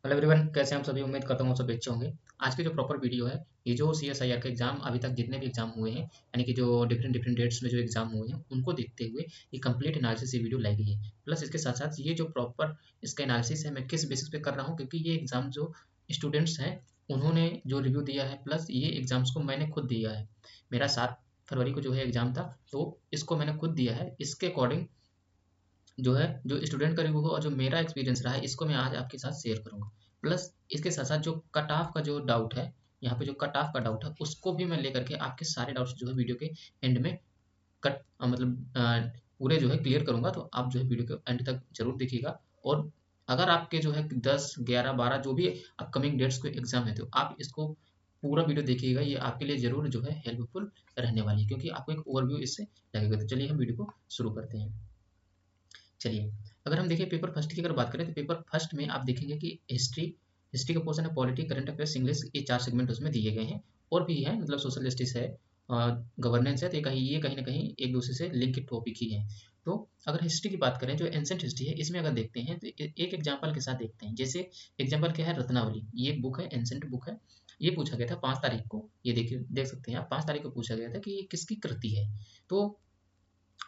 Hello everyone, कैसे हैं आप सभी। उम्मीद करता हूँ आप सब अच्छे होंगे। आज की जो प्रॉपर वीडियो है, ये जो सीएसआईआर के एग्जाम अभी तक जितने भी एग्जाम हुए हैं, यानी कि जो डिफरेंट डिफरेंट डेट्स में जो एग्जाम हुए हैं उनको देखते हुए ये कंप्लीट एनालिसिस ये वीडियो लाई गई है। प्लस इसके साथ साथ ये जो प्रॉपर इसका एनालिसिस है, मैं किस बेसिस पे कर रहा हूँ, क्योंकि ये एग्जाम जो स्टूडेंट्स हैं उन्होंने जो रिव्यू दिया है, प्लस ये एग्जाम्स को मैंने खुद दिया है। मेरा 7 फरवरी को जो है एग्जाम था, तो इसको मैंने खुद दिया है। इसके अकॉर्डिंग जो है, जो स्टूडेंट का रिव्यू हो और जो मेरा एक्सपीरियंस रहा है, इसको मैं आज आपके साथ शेयर करूंगा। प्लस इसके साथ साथ जो कट ऑफ का जो डाउट है, यहाँ पे जो कट ऑफ का डाउट है उसको भी मैं लेकर के आपके सारे डाउट्स जो है वीडियो के एंड में पूरे जो है क्लियर करूंगा। तो आप जो है वीडियो के एंड तक जरूर देखिएगा। और अगर आपके जो है 10, 11, 12 जो भी अपकमिंग डेट्स को एग्जाम है, तो आप इसको पूरा वीडियो देखिएगा। ये आपके लिए जरूर जो है हेल्पफुल रहने वाली है, क्योंकि आपको एक ओवरव्यू इससे लगेगा। तो चलिए हम वीडियो को शुरू करते हैं। चलिए, अगर हम देखें पेपर फर्स्ट की अगर बात करें, तो पेपर फर्स्ट में आप देखेंगे कि हिस्ट्री हिस्ट्री का पोर्शन है, पॉलिटी, करंट अफेयर्स, इंग्लिश, ये 4 सेगमेंट उसमें दिए गए हैं। और भी है, मतलब सोशल जस्टिस है, गवर्नेंस है। तो ये कहीं ना कहीं एक दूसरे से लिंक टॉपिक ही है। तो अगर हिस्ट्री की बात करें, जो एंसेंट हिस्ट्री है, इसमें अगर देखते हैं तो एक एग्जाम्पल के साथ देखते हैं। जैसे एग्जाम्पल क्या है, रत्नावली। ये एक बुक है, एंसेंट बुक है। ये पूछा गया था 5 तारीख को। ये देखिए, देख सकते हैं आप, 5 तारीख को पूछा गया था कि ये किसकी कृति है। तो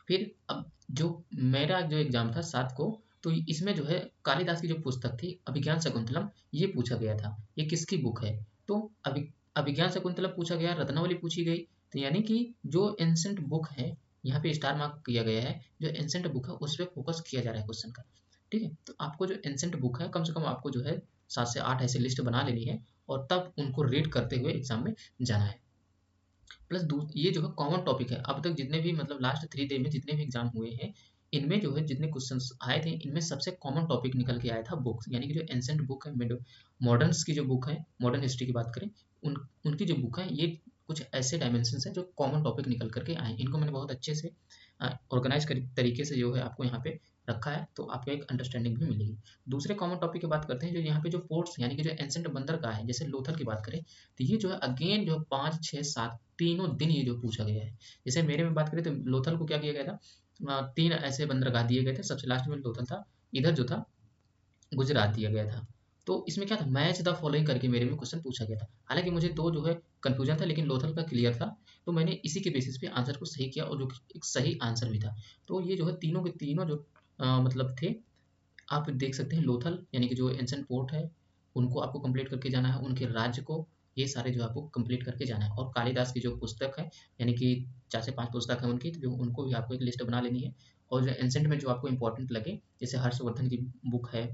फिर अब जो मेरा जो एग्जाम था 7 को, तो इसमें जो है कालिदास की जो पुस्तक थी अभिज्ञान शकुंतलम, ये पूछा गया था, ये किसकी बुक है। तो अभिज्ञान शकुंतलम पूछा गया, रत्नावली पूछी गई। तो यानी कि जो एंसेंट बुक है, यहाँ पे स्टार मार्क किया गया है, जो एंसेंट बुक है उस पर फोकस किया जा रहा है क्वेश्चन का। ठीक है, तो आपको जो एंसेंट बुक है, कम से कम आपको जो है 7 से 8 ऐसे लिस्ट बना लेनी है, और तब उनको रीड करते हुए एग्जाम में जाना है। प्लस ये जो है कॉमन टॉपिक है। अब तक जितने भी, मतलब लास्ट 3 डे में जितने भी एग्जाम हुए हैं, इनमें जो है जितने क्वेश्चंस आए थे, इनमें सबसे कॉमन टॉपिक निकल के आया था बुक्स, यानी कि जो एंसेंट बुक है, मॉडर्न्स की जो बुक है, मॉडर्न हिस्ट्री की बात करें, उनकी जो बुक है, ये कुछ ऐसे डायमेंशन है जो कॉमन टॉपिक निकल करके आए। इनको मैंने बहुत अच्छे से ऑर्गेनाइज तरीके से जो है आपको यहाँ पे रखा है, तो आपको एक अंडरस्टैंडिंग भी मिलेगी। दूसरे कॉमन टॉपिक की बात करते हैं, जो यहाँ पे जो फोर्ट्स, यानी कि जो एंसेंट बंदर का है, जैसे लोथल की बात करें, तो ये जो है अगेन जो 5, 6, 7 तीनों दिन ये जो पूछा गया है। जैसे मेरे में बात करें, तो लोथल को क्या किया गया था, 3 ऐसे बंदरगाह दिए गए थे। सबसे लास्ट में लोथल था। इधर जो था, गुजरात दिया गया था। तो इसमें क्या था, मैच द फॉलोइंग करके मेरे में क्वेश्चन पूछा गया था। हालांकि मुझे दो जो है कंफ्यूजन था, लेकिन लोथल का क्लियर था। तो मैंने इसी के बेसिस पे आंसर को सही किया, और जो कि एक सही आंसर भी था। तो ये जो है तीनों के तीनों जो मतलब थे, आप देख सकते हैं। लोथल यानी कि जो एंशिएंट पोर्ट है, उनको आपको कंप्लीट करके जाना है, उनके राज्य को, ये सारे जो आपको कंप्लीट करके जाना है। और कालिदास की जो पुस्तक है, यानी कि 4 से 5 पुस्तक है उनकी, तो जो उनको भी आपको एक लिस्ट बना लेनी है। और जो एंशिएंट में जो आपको इंपॉर्टेंट लगे, जैसे हर्षवर्धन की बुक है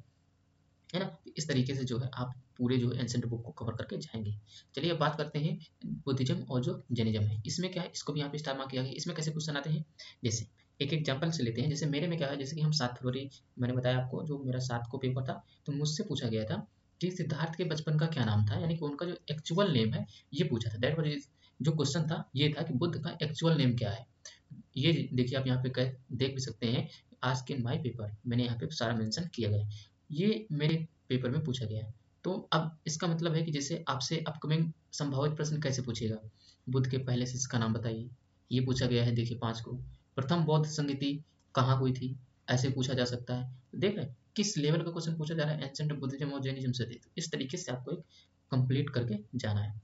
ना, तो इस तरीके से जो है आप पूरे जो एंशिएंट बुक को कवर करके जाएंगे। चलिए अब बात करते हैं बुद्धिज्म और जो जैनिज्म है, इसमें क्या है, इसको भी यहाँ पे स्टार मार्क किया गया। इसमें कैसे क्वेश्चन आते हैं, जैसे एक एग्जाम्पल से लेते हैं। जैसे मेरे में क्या है, जैसे कि हम 7 फरवरी, मैंने बताया आपको, जो मेरा 7 को पेपर था, तो मुझसे पूछा गया था कि सिद्धार्थ के बचपन का क्या नाम था, यानी कि उनका जो एक्चुअल नेम है, ये पूछा था। दैट वाज जो क्वेश्चन था, ये था कि बुद्ध का एक्चुअल नेम क्या है। ये देखिए, आप यहाँ पे देख भी सकते हैं, आस्क इन माय पेपर, मैंने यहाँ पे सारा मेंशन किया गया है। ये मेरे पेपर में पूछा गया है। तो अब इसका मतलब है कि जैसे आपसे अपकमिंग संभावित प्रश्न कैसे पूछेगा, बुद्ध के पहले शिष्य का नाम बताइए, ये पूछा गया है। देखिए 5 को, प्रथम बौद्ध संगति कहाँ हुई थी, ऐसे पूछा जा सकता है। तो देख रहे हैं किस लेवल का क्वेश्चन पूछा जा रहा है, एंशिएंट बुद्धिज्म और जैनिज्म से। तो इस तरीके से आपको एक कंप्लीट करके जाना है।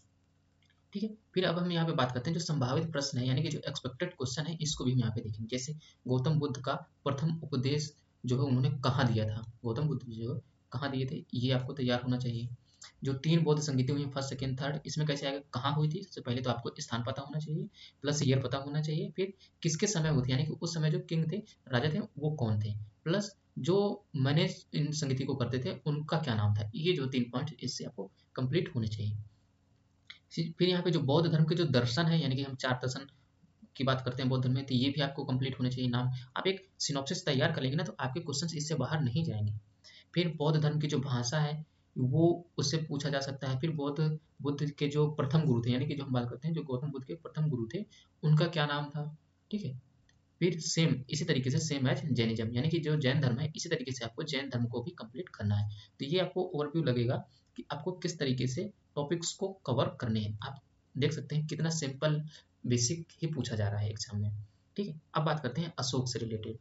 ठीक है, फिर अब हम यहाँ पे बात करते हैं जो संभावित प्रश्न है, यानी कि जो एक्सपेक्टेड क्वेश्चन है, इसको भी हम यहाँ पे देखेंगे। जैसे गौतम बुद्ध का प्रथम उपदेश जो है उन्होंने कहाँ दिया था, गौतम बुद्ध जो है कहाँ दिए थे, ये आपको तैयार होना चाहिए। जो 3 बौद्ध संगीतें हुई, फर्स्ट, सेकंड, थर्ड, इसमें कैसे आएगा, कहाँ हुई थी। सबसे पहले तो आपको स्थान पता होना चाहिए, प्लस ईयर पता होना चाहिए। फिर किसके समय हुई थी, यानी कि उस समय जो किंग थे, राजा थे, वो कौन थे। प्लस जो मैनेज इन संगीति को करते थे, उनका क्या नाम था। ये जो 3 पॉइंट, इससे आपको कंप्लीट होने चाहिए। फिर यहाँ पे जो बौद्ध धर्म के जो दर्शन है, यानी कि हम 4 दर्शन की बात करते हैं बौद्ध धर्म में, तो ये भी आपको कंप्लीट होने चाहिए नाम। आप एक सिनॉप्सिस तैयार कर लेंगे ना, तो आपके क्वेश्चन इससे बाहर नहीं जाएंगे। फिर बौद्ध धर्म की जो भाषा है, वो उससे पूछा जा सकता है। फिर बुद्ध के जो प्रथम गुरु थे, यानी कि जो हम बात करते हैं जो गौतम बुद्ध के प्रथम गुरु थे, उनका क्या नाम था। ठीक है, फिर सेम इसी तरीके से, सेम एज जैनिज्म, यानी कि जो जैन धर्म है, इसी तरीके से आपको जैन धर्म को भी कंप्लीट करना है। तो ये आपको ओवरव्यू लगेगा कि आपको किस तरीके से टॉपिक्स को कवर करने हैं। आप देख सकते हैं कितना सिंपल, बेसिक ही पूछा जा रहा है एग्जाम में। ठीक है, अब बात करते हैं अशोक से रिलेटेड।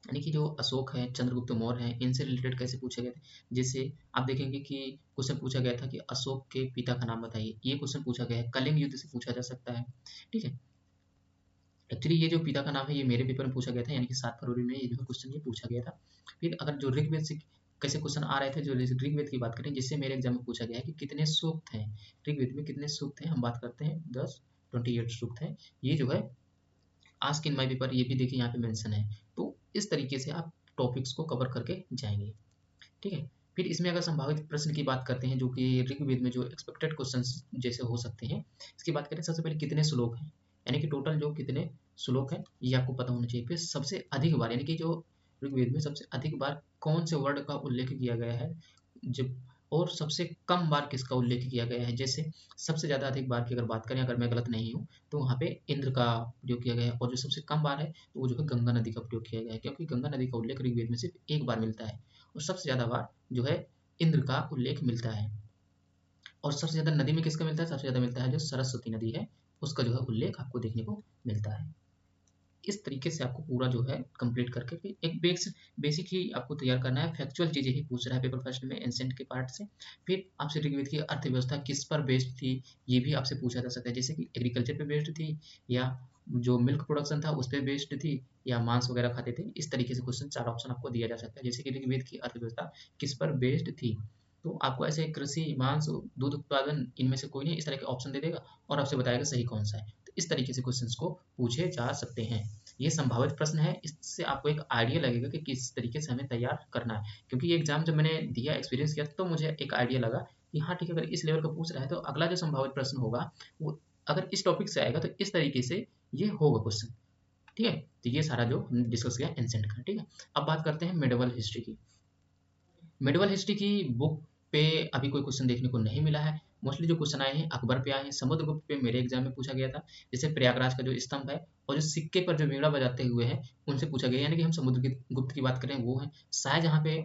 यानी कि जो अशोक है, चंद्रगुप्त मौर्य हैं, इनसे रिलेटेड कैसे पूछे गए थे। जैसे आप देखेंगे कि क्वेश्चन पूछा गया था कि अशोक के पिता का नाम बताइए, ये क्वेश्चन पूछा गया है। कलिंग युद्ध से पूछा जा सकता है, ठीक है। एक्चुअली ये जो पिता का नाम है ये मेरे पेपर में पूछा गया था, यानी कि 7 फरवरी में ये जो क्वेश्चन ये पूछा गया था। फिर अगर जो ऋग्वेद से कैसे क्वेश्चन आ रहे थे, जो ऋग्वेद की बात करें, जिससे मेरे एग्जाम में पूछा गया है कि कितने सूक्त हैं ऋग्वेद में, कितने सूक्त हैं, हम बात करते हैं 28 सूक्त हैं। ये जो है आस्क इन माय पेपर, ये भी देखिए यहाँ पे मेंशन है। तो इस तरीके से आप टॉपिक्स को कवर करके जाएंगे, ठीक है। फिर इसमें अगर संभावित प्रश्न की बात करते हैं, जो कि ऋग्वेद में जो एक्सपेक्टेड क्वेश्चंस जैसे हो सकते हैं, इसकी बात करें, सबसे पहले कितने श्लोक हैं, यानी कि टोटल जो कितने श्लोक हैं ये आपको पता होना चाहिए। फिर सबसे अधिक बार, यानी कि जो ऋग्वेद में सबसे अधिक बार कौन से वर्ड का उल्लेख किया गया है, जब और सबसे कम बार किसका उल्लेख किया गया है। जैसे सबसे ज़्यादा अधिक बार की अगर बात करें, अगर मैं गलत नहीं हूँ, तो वहाँ पे इंद्र का प्रयोग किया गया है, और जो सबसे कम बार है तो वो जो है गंगा नदी का प्रयोग किया गया है, क्योंकि गंगा नदी का उल्लेख ऋग्वेद में सिर्फ एक बार मिलता है, और सबसे ज़्यादा बार जो है इंद्र का उल्लेख मिलता है। और सबसे ज़्यादा नदी में किसका मिलता है, सबसे ज़्यादा मिलता है जो सरस्वती नदी है, उसका जो है उल्लेख आपको देखने को मिलता है। इस तरीके से आपको पूरा जो है कंप्लीट करके फिर एक बेसिक ही आपको तैयार करना है। फैक्चुअल चीजें ही पूछ रहा है पेपर फर्स्ट में एंसेंट के पार्ट से। फिर आपसे ऋग्वेद की अर्थव्यवस्था किस पर बेस्ड थी, ये भी आपसे पूछा जा सकता है, जैसे कि एग्रीकल्चर पे बेस्ड थी, या जो मिल्क प्रोडक्शन था उस पर बेस्ड थी, या मांस वगैरह खाते थे। इस तरीके से क्वेश्चन 4 ऑप्शन आपको दिया जा सकता है, जैसे कि ऋग्वेद की अर्थव्यवस्था किस पर बेस्ड थी। तो आपको ऐसे कृषि, मांस, दूध उत्पादन, इनमें से कोई नहीं, इस तरह के ऑप्शन दे देगा और आपसे बताएगा सही कौन सा है। तो इस तरीके से क्वेश्चंस को पूछे जा सकते हैं। ये संभावित प्रश्न है, इससे आपको एक आइडिया लगेगा कि किस तरीके से हमें तैयार करना है। क्योंकि ये एग्जाम जब मैंने दिया, एक्सपीरियंस किया, तो मुझे एक आइडिया लगा कि हाँ ठीक है, अगर इस लेवल का पूछ रहा है तो अगला जो संभावित प्रश्न होगा वो अगर इस टॉपिक से आएगा तो इस तरीके से ये होगा क्वेश्चन, ठीक है। तो ये सारा जो हमने डिस्कस किया एंसेंट का, ठीक है। अब बात करते हैं मेडिवल हिस्ट्री की। मेडिवल हिस्ट्री की बुक पे अभी कोई क्वेश्चन देखने को नहीं मिला है। मोस्टली जो क्वेश्चन आए हैं अकबर पे आए हैं, समुद्रगुप्त पे मेरे एग्जाम में पूछा गया था, जैसे प्रयागराज का जो स्तंभ है और जो सिक्के पर जो वीणा बजाते हुए हैं उनसे पूछा गया, यानी कि हम समुद्रगुप्त की बात करें वो है। शायद यहाँ पे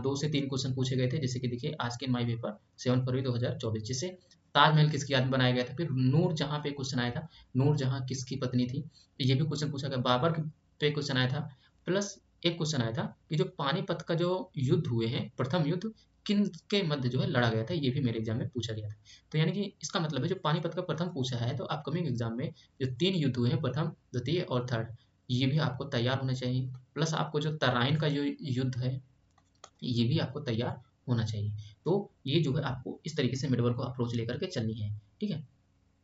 2 से 3 क्वेश्चन पूछे गए थे, जैसे कि देखिए आज के माई पेपर 7 फरवरी 2024, जिससे ताजमहल किसकी याद में बनाया गया था। फिर नूर जहाँ पे क्वेश्चन आया था, नूर जहाँ किसकी पत्नी थी, ये भी क्वेश्चन पूछा गया। बाबर पे क्वेश्चन आया था, प्लस एक क्वेश्चन आया था कि जो पानीपत का जो युद्ध हुए हैं, प्रथम युद्ध किन के मध्य जो है लड़ा गया था, ये भी मेरे एग्जाम में पूछा गया था। तो यानी कि इसका मतलब है जो पानीपत का प्रथम पूछा है, तो अपकमिंग एग्जाम में जो 3 युद्ध हुए हैं, प्रथम, द्वितीय और थर्ड, ये भी आपको तैयार होना चाहिए। प्लस आपको जो तराइन का जो युद्ध है ये भी आपको तैयार होना चाहिए। तो ये जो है आपको इस तरीके से मिडवर्क को अप्रोच लेकर के चलनी है, ठीक है।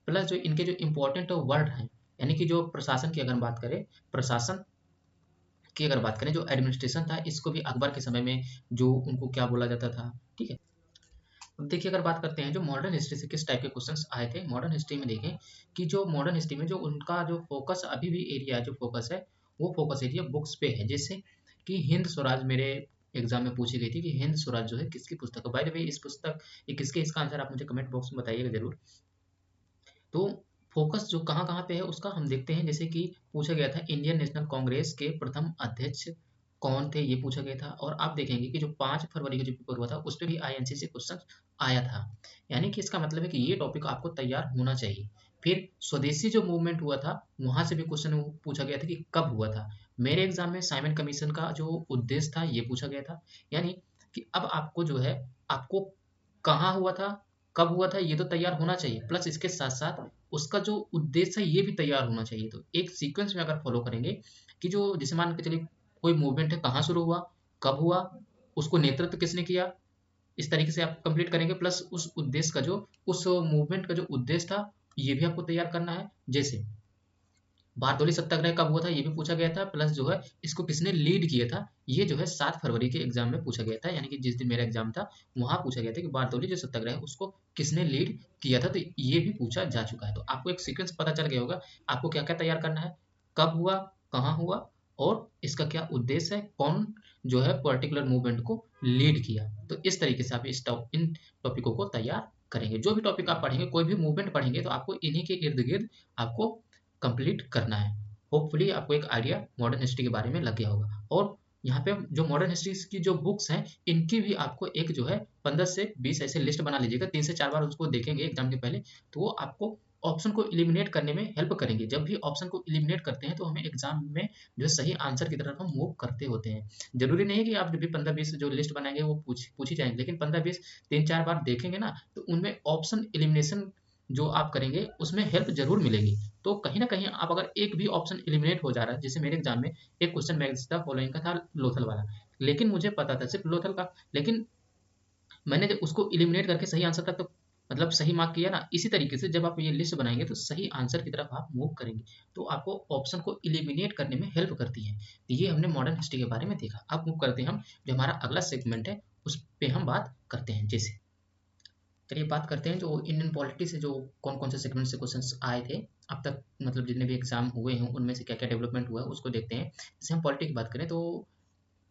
प्लस जो इनके जो इंपॉर्टेंट वर्ड हैं, यानी कि जो प्रशासन की अगर हम बात करें, प्रशासन की अगर बात करें, जो एडमिनिस्ट्रेशन था, इसको भी अकबर के समय में जो उनको क्या बोला जाता था, ठीक है। अब देखिए अगर बात करते हैं जो मॉडर्न हिस्ट्री से किस टाइप के क्वेश्चंस आए थे। मॉडर्न हिस्ट्री में देखें कि जो मॉडर्न हिस्ट्री में जो उनका जो फोकस अभी भी एरिया जो फोकस है, वो फोकस एरिया बुक्स पे है। जैसे कि हिंद स्वराज मेरे एग्जाम में पूछी गई थी कि हिंद स्वराज जो है किसकी पुस्तक है। बाय द वे इस पुस्तक ये किसके, इसका आंसर आप मुझे कमेंट बॉक्स में बताइएगा जरूर। तो फोकस जो कहाँ कहाँ पे है उसका हम देखते हैं। जैसे कि पूछा गया था इंडियन नेशनल कांग्रेस के प्रथम अध्यक्ष कौन थे, ये पूछा गया था। और आप देखेंगे कि जो 5 फरवरी का जो पेपर हुआ था उस पर भी आईएनसी से क्वेश्चन आया था। यानी कि इसका मतलब है कि ये टॉपिक आपको तैयार होना चाहिए। फिर स्वदेशी जो मूवमेंट हुआ था वहां से भी क्वेश्चन पूछा गया था कि कब हुआ था। मेरे एग्जाम में साइमन कमीशन का जो उद्देश्य था ये पूछा गया था। यानी कि अब आपको जो है, आपको कहाँ हुआ था, कब हुआ था, ये तो तैयार होना चाहिए, प्लस इसके साथ साथ उसका जो उद्देश्य है ये भी तैयार होना चाहिए। तो एक सीक्वेंस में अगर फॉलो करेंगे कि जो जैसे मान के चलिए कोई मूवमेंट है, कहाँ शुरू हुआ, कब हुआ, उसको नेतृत्व किसने किया, इस तरीके से आप कंप्लीट करेंगे। प्लस उस उद्देश्य का जो, उस मूवमेंट का जो उद्देश्य था ये भी आपको तैयार करना है। जैसे बारदौली सत्याग्रह कब हुआ था ये भी पूछा गया था, प्लस जो है इसको किसने लीड किया था, ये जो है 7 फरवरी के एग्जाम में पूछा गया था। यानी कि जिस दिन मेरा एग्जाम था वहां पूछा गया था कि बारदौली जो सत्याग्रह है उसको किसने लीड किया था। तो ये भी पूछा जा चुका है। तो आपको एक सीक्वेंस पता चल गया होगा आपको क्या क्या तैयार करना है, कब हुआ, कहाँ हुआ, और इसका क्या उद्देश्य है, कौन जो है पर्टिकुलर मूवमेंट को लीड किया। तो इस तरीके से आप इन टॉपिकों को तैयार करेंगे। जो भी टॉपिक आप पढ़ेंगे, कोई भी मूवमेंट पढ़ेंगे, तो आपको इन्हीं के इर्द गिर्द आपको कंप्लीट करना है। होपफुली आपको एक आइडिया मॉडर्न हिस्ट्री के बारे में लग गया होगा। और यहाँ पे जो मॉडर्न हिस्ट्री की जो बुक्स हैं इनकी भी आपको एक जो है 15 से 20 ऐसे लिस्ट बना लीजिएगा। 3 से 4 बार उसको देखेंगे एग्जाम के पहले, तो वो आपको ऑप्शन को एलिमिनेट करने में हेल्प करेंगे। जब भी ऑप्शन को एलिमिनेट करते हैं तो हमें एग्जाम में जो है सही आंसर की तरफ हम मूव करते होते हैं। जरूरी नहीं है कि आप जब भी 15-20 जो लिस्ट बनाएंगे वो पूछी जाएंगे, लेकिन 15-20 3-4 बार देखेंगे ना तो उनमें ऑप्शन एलिमिनेशन जो आप करेंगे उसमें हेल्प जरूर मिलेगी। तो कहीं ना कहीं आप अगर एक भी ऑप्शन एलिमिनेट हो जा रहा है, जैसे मेरे एग्जाम में एक क्वेश्चन मैच द फॉलोइंग का था लोथल वाला, लेकिन मुझे पता था सिर्फ लोथल का, लेकिन मैंने जब उसको एलिमिनेट करके सही आंसर तक तो मतलब सही मार्क किया ना, इसी तरीके से जब आप ये लिस्ट बनाएंगे तो सही आंसर की तरफ आप मूव करेंगे, तो आपको ऑप्शन को एलिमिनेट करने में हेल्प करती है। तो ये हमने मॉडर्न हिस्ट्री के बारे में देखा। अब मूव करते हैं हम जो हमारा अगला सेगमेंट है उस पे हम बात करते हैं। जैसे चलिए बात करते हैं जो इंडियन पॉलिटी से जो कौन कौन से सेगमेंट से क्वेश्चंस आए थे अब तक, मतलब जितने भी एग्जाम हुए हैं उनमें से क्या क्या डेवलपमेंट हुआ है उसको देखते हैं। जैसे हम पॉलिटी की बात करें तो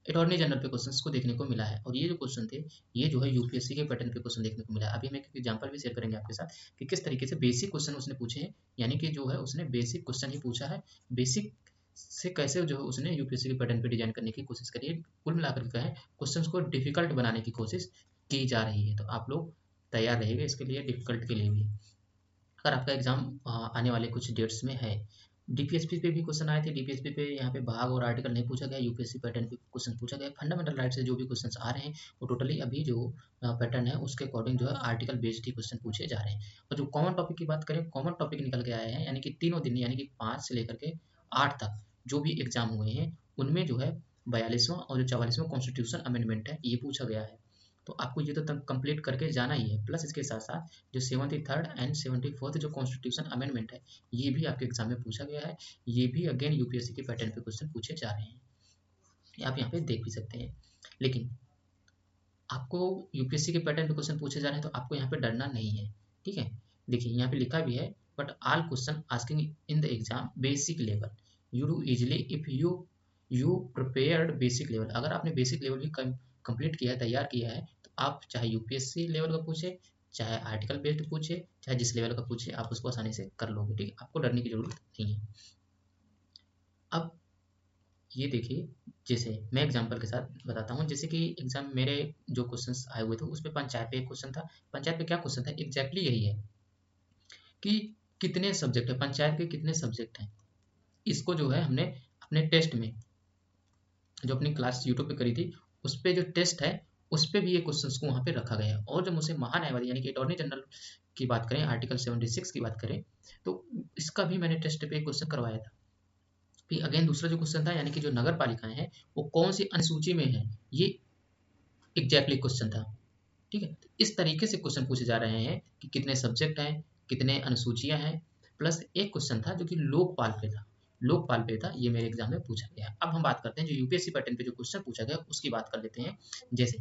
अटॉर्नी जनरल पे क्वेश्चंस को देखने को मिला है, और ये जो क्वेश्चन थे ये जो है यूपीएससी के पैटर्न पे क्वेश्चन देखने को मिला है। अभी हम एक एग्जांपल भी शेयर करेंगे आपके साथ कि किस तरीके से बेसिक क्वेश्चन उसने पूछे हैं, यानी कि जो है उसने बेसिक क्वेश्चन ही पूछा है, बेसिक से कैसे जो है उसने यूपीएससी के पैटर्न पे डिजाइन करने की कोशिश करी है। कुल मिलाकर क्या है, क्वेश्चन को डिफिकल्ट बनाने की कोशिश की जा रही है, तो आप लोग तैयार रहिएगा इसके लिए, डिफिकल्ट के लिए भी। अगर आपका एग्जाम आने वाले कुछ डेट्स में है, डीपीएसपी पे भी क्वेश्चन आए थे। डीपीएसपी पे यहाँ पे भाग और आर्टिकल नहीं पूछा गया, यूपीएससी पैटर्न पे क्वेश्चन पूछा गया। फंडामेंटल राइट से जो भी क्वेश्चन आ रहे हैं वो टोटली अभी जो पैटर्न है उसके अकॉर्डिंग जो है आर्टिकल बेस्ड ही क्वेश्चन पूछे जा रहे हैं। और जो कॉमन टॉपिक की बात करें, कॉमन टॉपिक निकल के आए हैं, यानी कि तीनों दिन यानी कि 5 से लेकर के 8 तक जो भी एग्जाम हुए हैं उनमें जो है 42वां और जो 44वां कॉन्स्टिट्यूशन अमेंडमेंट है ये पूछा गया है। तो आपको ये तो तक कंप्लीट करके जाना ही है, प्लस इसके साथ साथ जो 73rd एंड 74th जो कॉन्स्टिट्यूशन अमेंडमेंट है ये भी आपके एग्जाम में पूछा गया है। ये भी अगेन यूपीएससी के पैटर्न पे क्वेश्चन पूछे जा रहे हैं, आप यहाँ पे देख भी सकते हैं। लेकिन आपको यूपीएससी के पैटर्न पे क्वेश्चन पूछे जा रहे हैं तो आपको यहाँ पे डरना नहीं है, ठीक है। देखिए यहाँ पे लिखा भी है, but all question asking in the exam basic level you do easily if you prepared basic level. अगर आपने बेसिक लेवल भी कंप्लीट किया है, तैयार किया है, तो आप चाहे यूपीएससी लेवल का पूछे, चाहे आर्टिकल बेस्ड पूछे, चाहे जिस लेवल का पूछे, आप उसको आसानी से कर लोगे, ठीक है, आपको डरने की जरूरत नहीं है। अब ये देखिए, जैसे मैं एग्जांपल के साथ बताता हूँ, जैसे कि एग्जाम मेरे जो क्वेश्चंस आए हुए थे उसमें पंचायत पे एक क्वेश्चन था। पंचायत पे क्या क्वेश्चन था, एग्जैक्टली यही है कि कितने सब्जेक्ट है, पंचायत के कितने सब्जेक्ट हैं। इसको जो है हमने अपने टेस्ट में जो अपनी क्लास यूट्यूब पे करी थी उस पे जो टेस्ट है उस पे भी ये क्वेश्चंस को वहाँ पे रखा गया है। और जब मुझे महान्यायवादी यानी कि अटॉर्नी जनरल की बात करें, आर्टिकल 76 की बात करें, तो इसका भी मैंने टेस्ट पे क्वेश्चन करवाया था। फिर अगेन दूसरा जो क्वेश्चन था, यानी कि जो नगर पालिकाएं हैं वो कौन सी अनुसूची में है, ये एग्जैक्टली क्वेश्चन था, ठीक है। तो इस तरीके से क्वेश्चन पूछे जा रहे हैं कि कितने सब्जेक्ट हैं, कितने अनुसूचियां हैं। प्लस एक क्वेश्चन था जो कि लोकपाल पे था, लोकपाल पे था, ये मेरे एग्जाम में पूछा गया। अब हम बात करते हैं जो यूपीएससी पैटर्न पे जो क्वेश्चन पूछा गया उसकी बात कर लेते हैं। जैसे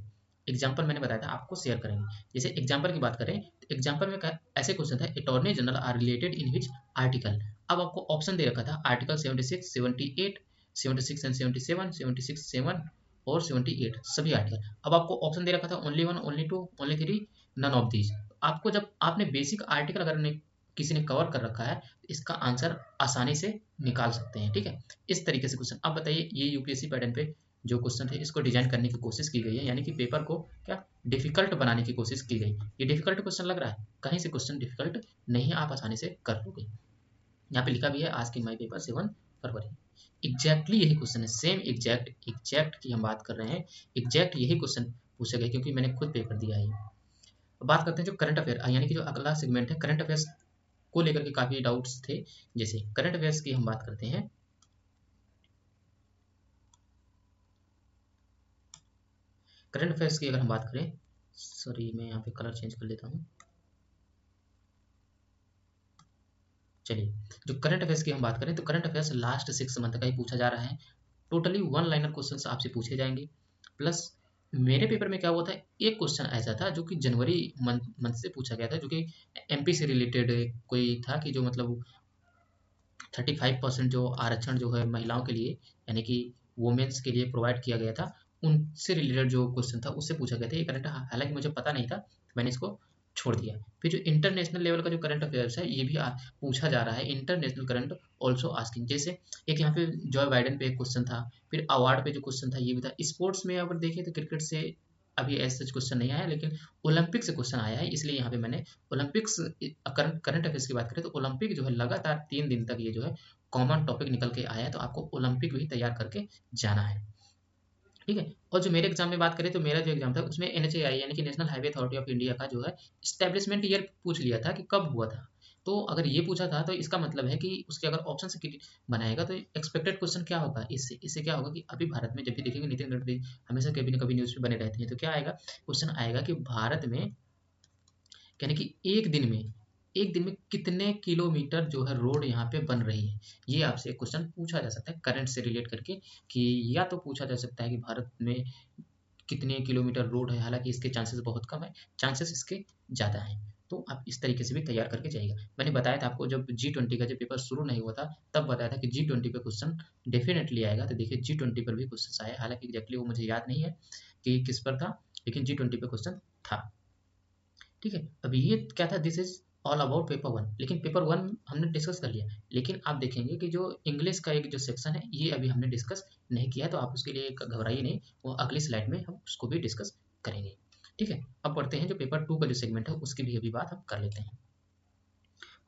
एग्जाम्पल मैंने बताया था आपको शेयर करेंगे। जैसे एग्जाम्पल की बात करें तो एग्जाम्पल में ऐसे क्वेश्चन था, attorney general R related in which article. अब आपको ऑप्शन दे रखा था आर्टिकल 76, 78, 76 एंड 77, 76, 7 और 78 सभी आर्टिकल। अब आपको ऑप्शन दे रखा था only 1, only 2, only 3, none of these. आपको जब आपने बेसिक आर्टिकल अगर किसी ने कवर कर रखा है तो इसका आंसर आसानी से निकाल सकते हैं, ठीक है। इस तरीके से क्वेश्चन। अब बताइए ये यूपीएससी पैटर्न पे जो क्वेश्चन थे इसको डिजाइन करने की कोशिश की गई है, यानी कि पेपर को क्या डिफिकल्ट बनाने की कोशिश की गई। ये डिफिकल्ट क्वेश्चन लग रहा है, कहीं से क्वेश्चन डिफिकल्ट नहीं है, आप आसानी से कर लोगे। यहाँ पे लिखा भी है ask in my paper 7 February. Exactly यही क्वेश्चन है, सेम एग्जैक्ट की हम बात कर रहे हैं, एग्जैक्ट यही क्वेश्चन पूछा गया क्योंकि मैंने खुद पेपर दिया है। बात करते हैं जो करंट अफेयर, यानी कि जो अगला सेगमेंट है करंट अफेयर्स को लेकर के काफी डाउट्स थे। जैसे करंट अफेयर्स की हम बात करते हैं। करंट अफेयर्स की अगर हम बात करें, सॉरी मैं यहाँ पे कलर चेंज कर लेता हूँ। चलिए जो करंट अफेयर्स की हम बात करें तो करंट अफेयर्स लास्ट 6 मंथ का ही पूछा जा रहा है। टोटली 1 लाइनर क्वेश्चन आपसे पूछे जाएंगे। प्लस मेरे पेपर में क्या हुआ था, एक क्वेश्चन ऐसा था जो कि जनवरी मंथ से पूछा गया था, जो कि एमपी से रिलेटेड कोई था कि जो मतलब 35% जो आरक्षण जो है महिलाओं के लिए यानी कि वुमेन्स के लिए प्रोवाइड किया गया था, उनसे रिलेटेड जो क्वेश्चन था उससे पूछा गया था ये करंट। हालांकि मुझे पता नहीं था तो मैंने इसको छोड़ दिया। फिर जो इंटरनेशनल लेवल का जो करंट अफेयर्स है ये भी पूछा जा रहा है, इंटरनेशनल करंट ऑल्सो आस्किंग। जैसे एक यहाँ पे जॉय बाइडन पे एक क्वेश्चन था, फिर अवार्ड पे जो क्वेश्चन था ये भी था। स्पोर्ट्स में अगर देखें तो क्रिकेट से अभी ऐसा क्वेश्चन नहीं आया, लेकिन ओलंपिक से क्वेश्चन आया है, इसलिए यहाँ पे मैंने ओलंपिक्स करंट अफेयर्स की बात करें तो ओलंपिक जो है लगातार 3 दिन तक ये जो है कॉमन टॉपिक निकल के आया है, तो आपको ओलंपिक भी तैयार करके जाना है। ठीक है। और जो मेरे एग्जाम में बात करें तो मेरा जो एग्जाम था उसमें एनएचएआई यानी कि national highway authority of India का जो है स्टैब्लिशमेंट ईयर पूछ लिया था कि कब हुआ था। तो अगर ये पूछा था तो इसका मतलब है कि उसके अगर ऑप्शन से बनाएगा तो एक्सपेक्टेड क्वेश्चन क्या होगा, इससे इससे क्या होगा कि अभी भारत में जब भी देखेंगे नितिन गडकरी हमेशा कभी न कभी न्यूज़ पे बने रहते हैं, तो क्या आएगा, क्वेश्चन आएगा कि भारत में यानी कि एक दिन में कितने किलोमीटर जो है रोड यहाँ पे बन रही है। ये आपसे एक क्वेश्चन पूछा जा सकता है करंट से रिलेट करके, कि या तो पूछा जा सकता है कि भारत में कितने किलोमीटर रोड है, हालांकि इसके चांसेस बहुत कम है, चांसेस इसके ज़्यादा हैं। तो आप इस तरीके से भी तैयार करके जाइएगा। मैंने बताया था आपको जब G20 का जब पेपर शुरू नहीं हुआ था तब बताया था कि G20 पे क्वेश्चन डेफिनेटली आएगा। तो देखिए G20 पर भी क्वेश्चन आया, हालांकि एग्जैक्टली वो मुझे याद नहीं है कि किस पर था, लेकिन G20 पे क्वेश्चन था। ठीक है। अभी ये क्या था, this is all about paper one, लेकिन पेपर वन हमने डिस्कस कर लिया, लेकिन आप देखेंगे कि जो इंग्लिश का एक जो सेक्शन है ये अभी हमने डिस्कस नहीं किया, तो आप उसके लिए घबराइए नहीं, वो अगली स्लाइड में हम उसको भी डिस्कस करेंगे। ठीक है। अब पढ़ते हैं जो पेपर टू का जो सेगमेंट है उसकी भी अभी बात हम कर लेते हैं।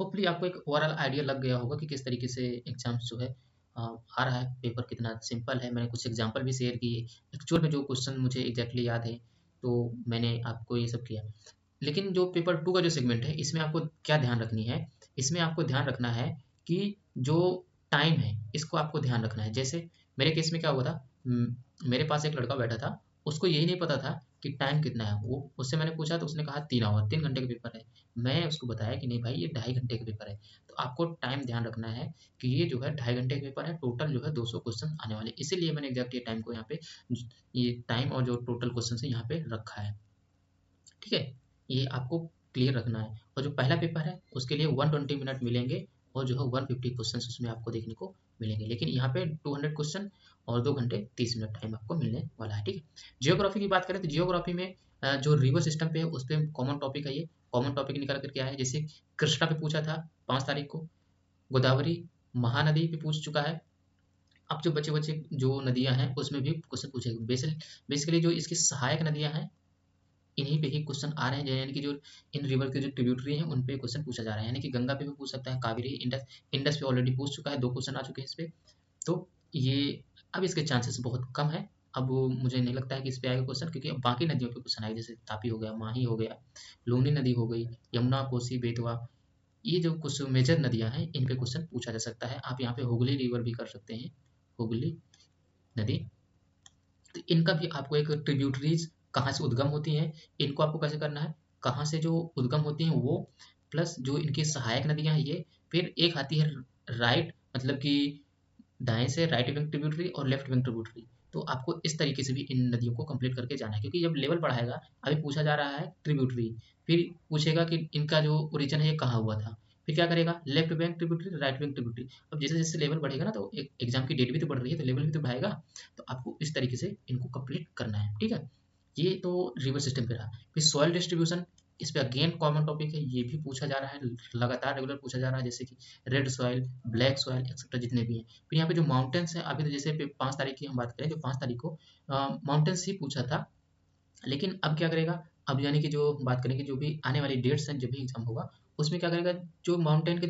होपफुली आपको एक ओवरऑल आइडिया लग गया होगा कि किस तरीके से एग्जाम्स जो है आ रहा है, पेपर कितना सिंपल है। मैंने कुछ एग्जाम्पल भी शेयर किए, एक्चुअल में जो क्वेश्चन मुझे एग्जैक्टली याद है तो मैंने आपको ये सब किया। लेकिन जो पेपर टू का जो सेगमेंट है इसमें आपको क्या ध्यान रखनी है, इसमें आपको ध्यान रखना है कि जो टाइम है इसको आपको ध्यान रखना है। जैसे मेरे केस में क्या हुआ था, मेरे पास एक लड़का बैठा था, उसको यही नहीं पता था कि टाइम कितना है। वो उससे मैंने पूछा तो उसने कहा 3 आवर, 3 घंटे का पेपर है। मैं उसको बताया कि नहीं भाई ये 2.5 घंटे का पेपर है। तो आपको टाइम ध्यान रखना है कि ये जो है 2.5 घंटे का पेपर है, टोटल जो है 200 क्वेश्चन आने वाले, इसीलिए मैंने एग्जैक्ट ये टाइम को यहाँ पे, ये टाइम और जो टोटल क्वेश्चन है यहाँ पे रखा है। ठीक है। ये आपको क्लियर रखना है। और जो पहला पेपर है उसके लिए 120 मिनट मिलेंगे और जो है 150 क्वेश्चन उसमें आपको देखने को मिलेंगे, लेकिन यहाँ पे 200 क्वेश्चन और 2 घंटे 30 मिनट टाइम आपको मिलने वाला है। ठीक है। जियोग्राफी की बात करें तो जियोग्राफी में जो रिवर सिस्टम पे है उस पर कॉमन टॉपिक है, ये कॉमन टॉपिक निकल करके आया है। जैसे कृष्णा पे पूछा था 5 तारीख को, गोदावरी महानदी पे पूछ चुका है। अब जो बचे बचे जो नदियां हैं उसमें भी क्वेश्चन पूछेगा। बेसिकली जो इसकी सहायक नदियां हैं इन्हीं पे ही क्वेश्चन आ रहे हैं, यानी कि जो इन रिवर के जो ट्रिब्यूटरी हैं उन पे क्वेश्चन पूछा जा रहा है, यानी कि गंगा पे भी पूछ सकता है, कावेरी, इंडस, इंडस पे ऑलरेडी पूछ चुका है, 2 क्वेश्चन आ चुके हैं इस पे। तो ये अब इसके चांसेस बहुत कम है। अब मुझे नहीं लगता है कि इस पे आएगा क्वेश्चन, क्योंकि अब बाकी नदियों पे क्वेश्चन आएगा, जैसे तापी हो गया, माही हो गया, लूनी नदी हो गई, यमुना, कोसी, बेतवा, ये जो कुछ मेजर नदियां हैं इन पे क्वेश्चन पूछा जा सकता है। आप यहाँ पे हुगली रिवर भी कर सकते हैं, हुगली नदी। तो इनका भी आपको एक ट्रिब्यूटरीज कहाँ से उद्गम होती हैं, इनको आपको कैसे करना है, कहाँ से जो उद्गम होती हैं वो, प्लस जो इनकी सहायक नदियाँ हैं ये, फिर एक आती है राइट, मतलब कि दाएं से राइट विंग ट्रिब्यूटरी और लेफ्ट विंग ट्रिब्यूटरी। तो आपको इस तरीके से भी इन नदियों को कंप्लीट करके जाना है, क्योंकि जब लेवल बढ़ाएगा, अभी पूछा जा रहा है ट्रिब्यूटरी, फिर पूछेगा कि इनका जो ओरिजिन है ये कहाँ हुआ था, फिर क्या करेगा, left bank tributary, right bank tributary. अब जैसे जैसे लेवल बढ़ेगा ना तो एग्जाम की डेट भी तो बढ़ रही है, तो लेवल भी तो बढ़ाएगा। तो आपको इस तरीके से इनको कंप्लीट करना है। ठीक है। ये तो रिवर सिस्टम पे रहा। फिर सॉइल डिस्ट्रीब्यूशन, इस पे अगेन कॉमन टॉपिक है, ये भी पूछा जा रहा है, लगातार रेगुलर पूछा जा रहा है, जैसे कि red soil, black soil etcetera जितने भी हैं। फिर यहाँ पे जो माउंटेन्स हैं, अभी तो जैसे 5 तारीख की हम बात करें, जो 5 तारीख को माउंटेन्स ही पूछा था, लेकिन अब क्या करेगा, अब यानी कि जो बात करेंगे जो भी आने वाली डेट्स हैं जब भी एग्जाम होगा उसमें क्या करेगा, जो माउंटेन के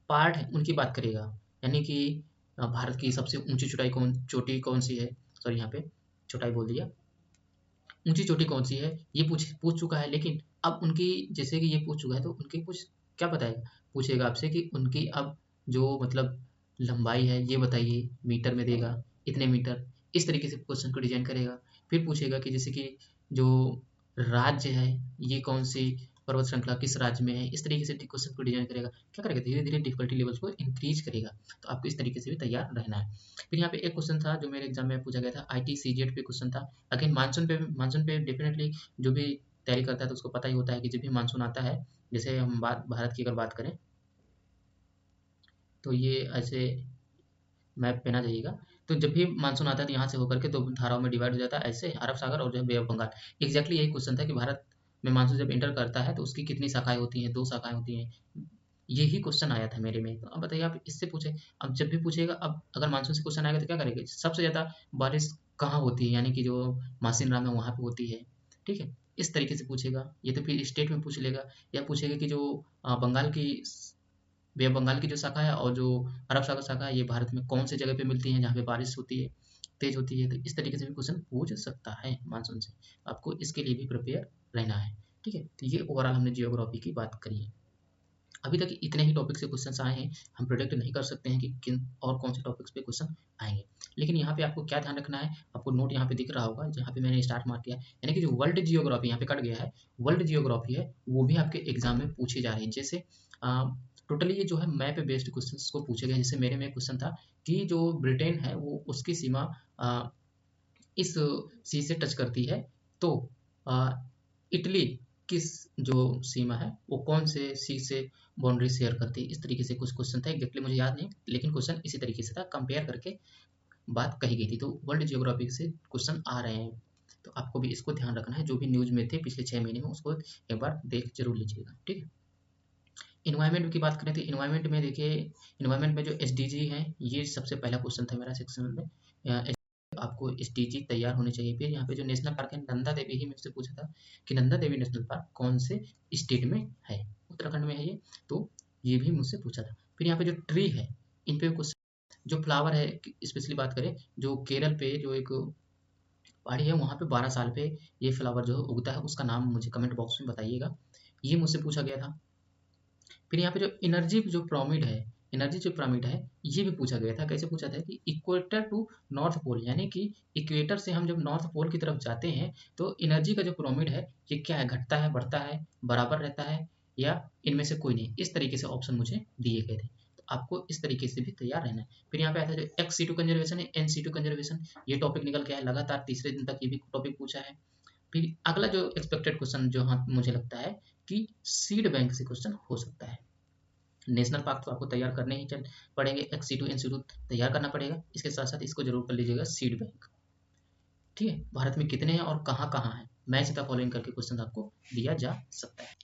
पार्ट है उनकी बात करेगा, यानी कि भारत की सबसे ऊंची चोटी कौन सी है, सॉरी यहाँ पे चौटाई बोल दिया, ऊंची चोटी कौन सी है ये पूछ पूछ चुका है। लेकिन अब उनकी, जैसे कि ये पूछ चुका है तो उनकी कुछ क्या बताएगा, पूछेगा आपसे कि उनकी अब जो मतलब लंबाई है ये बताइए, मीटर में देगा इतने मीटर, इस तरीके से क्वेश्चन को डिजाइन करेगा। फिर पूछेगा कि जैसे कि जो राज्य है ये कौन सी पर्वत श्रृंखला किस राज्य में है, इस तरीके से क्वेश्चन को डिजाइन करेगा। क्या करेगा, धीरे धीरे डिफिकल्टी लेवल्स को इंक्रीज करेगा। तो आपको इस तरीके से भी तैयार रहना है। फिर यहाँ पे एक क्वेश्चन था जो मेरे एग्जाम में पूछा गया था, ITCJET पे क्वेश्चन था। अगेन मानसून पे डेफिनेटली जो भी तैयारी करता है तो उसको पता ही होता है कि जब भी मानसून आता है, जैसे हम भारत की अगर बात करें तो ये ऐसे मैप पे ना जाइएगा, तो जब भी मानसून आता है तो यहाँ से होकर के 2 धाराओं में डिवाइड हो जाता है, ऐसे अरब सागर और जो है बे ऑफ बंगाल। एग्जैक्टली यही क्वेश्चन था कि भारत में मानसून जब एंटर करता है तो उसकी कितनी शाखाएं होती हैं, 2 शाखाएं होती हैं। यही क्वेश्चन आया था मेरे में। तो अब बताइए आप इससे पूछे, अब जब भी पूछेगा, अब अगर मानसून से क्वेश्चन आएगा तो क्या करेंगे, सबसे ज़्यादा बारिश कहाँ होती है, यानी कि जो मासिन राम है वहाँ पे होती है। ठीक है, इस तरीके से पूछेगा। ये तो फिर स्टेट में पूछ लेगा, या पूछेगा कि जो बंगाल की बे ऑफ बंगाल की जो शाखा है और जो अरब सागर शाखा है, ये भारत में कौन से जगह पे मिलती है जहाँ पे बारिश होती है, तेज होती है। तो इस तरीके से भी क्वेश्चन पूछ सकता है मानसून से। आपको इसके लिए भी प्रिपेयर रहना है। ठीक है, तो ये ओवरऑल हमने जियोग्राफी की बात करी है। अभी तक इतने ही टॉपिक से क्वेश्चन आए हैं, हम प्रोडिक्ट नहीं कर सकते हैं कि किन और कौन से टॉपिक्स पे क्वेश्चन आएंगे। लेकिन यहाँ पे आपको क्या ध्यान रखना है, आपको नोट यहाँ पे दिख रहा होगा जहाँ पे मैंने स्टार्ट मार्क किया, यानी कि जो वर्ल्ड जियोग्राफी यहाँ पे कट गया है, वर्ल्ड जियोग्राफी है वो भी आपके एग्जाम में पूछी जा रही है। जैसे टोटली ये जो है मैप बेस्ड क्वेश्चन को पूछे गए। जैसे मेरे में क्वेश्चन था कि जो ब्रिटेन है वो उसकी सीमा इस सी से टच करती है, तो इटली किस जो सीमा है वो कौन से सी से बाउंड्री शेयर करती है। इस तरीके से कुछ क्वेश्चन था, एग्जैक्टली मुझे याद नहीं, लेकिन क्वेश्चन इसी तरीके से था, कंपेयर करके बात कही गई थी। तो वर्ल्ड जियोग्राफी से क्वेश्चन आ रहे हैं, तो आपको भी इसको ध्यान रखना है। जो भी न्यूज में थे पिछले 6 महीने में उसको एक बार देख जरूर लीजिएगा। ठीक है, इन्वायरमेंट की बात करें तो इन्वायरमेंट में देखिए, इन्वायरमेंट में जो एसडीजी है, ये सबसे पहला क्वेश्चन था मेरा सेक्शन में। आपको एसडीजी तैयार होने चाहिए। फिर यहाँ पे जो नेशनल पार्क है, नंदा देवी ही मुझसे पूछा था कि नंदा देवी नेशनल पार्क कौन से स्टेट में है, उत्तराखंड में है ये, तो ये भी मुझसे पूछा था। फिर यहाँ पे जो ट्री है, इन पे कुछ जो फ्लावर है, स्पेशली बात करें जो केरल पे जो एक पहाड़ी है वहाँ पे 12 साल पे ये फ्लावर जो उगता है, उसका नाम मुझे कमेंट बॉक्स में बताइएगा, ये मुझसे पूछा गया था। फिर यहाँ पे जो एनर्जी जो पिरामिड है, एनर्जी जो पिरामिड है, ये भी पूछा गया था। कैसे पूछा था कि इक्वेटर टू नॉर्थ पोल, यानी कि इक्वेटर से हम जब नॉर्थ पोल की तरफ जाते हैं तो एनर्जी का जो पिरामिड है ये क्या है, घटता है, बढ़ता है, बराबर रहता है, या इनमें से कोई नहीं। इस तरीके से ऑप्शन मुझे दिए गए थे, तो आपको इस तरीके से भी तैयार रहना है। फिर यहाँ पे आता है जो एक्स कंजर्वेशन है, एन कंजर्वेशन, ये टॉपिक निकल के आया लगातार तीसरे दिन तक, ये भी टॉपिक पूछा है। फिर अगला जो एक्सपेक्टेड क्वेश्चन जो हाँ मुझे लगता है कि सीड बैंक से क्वेश्चन हो सकता है। नेशनल पार्क तो आपको तैयार करने ही पड़ेंगे, एक्सी टू एनसी टू तैयार करना पड़ेगा, इसके साथ साथ इसको जरूर कर लीजिएगा सीड बैंक। ठीक है, भारत में कितने हैं और कहाँ कहाँ हैं, मैच द फॉलोइंग करके क्वेश्चन आपको दिया जा सकता है।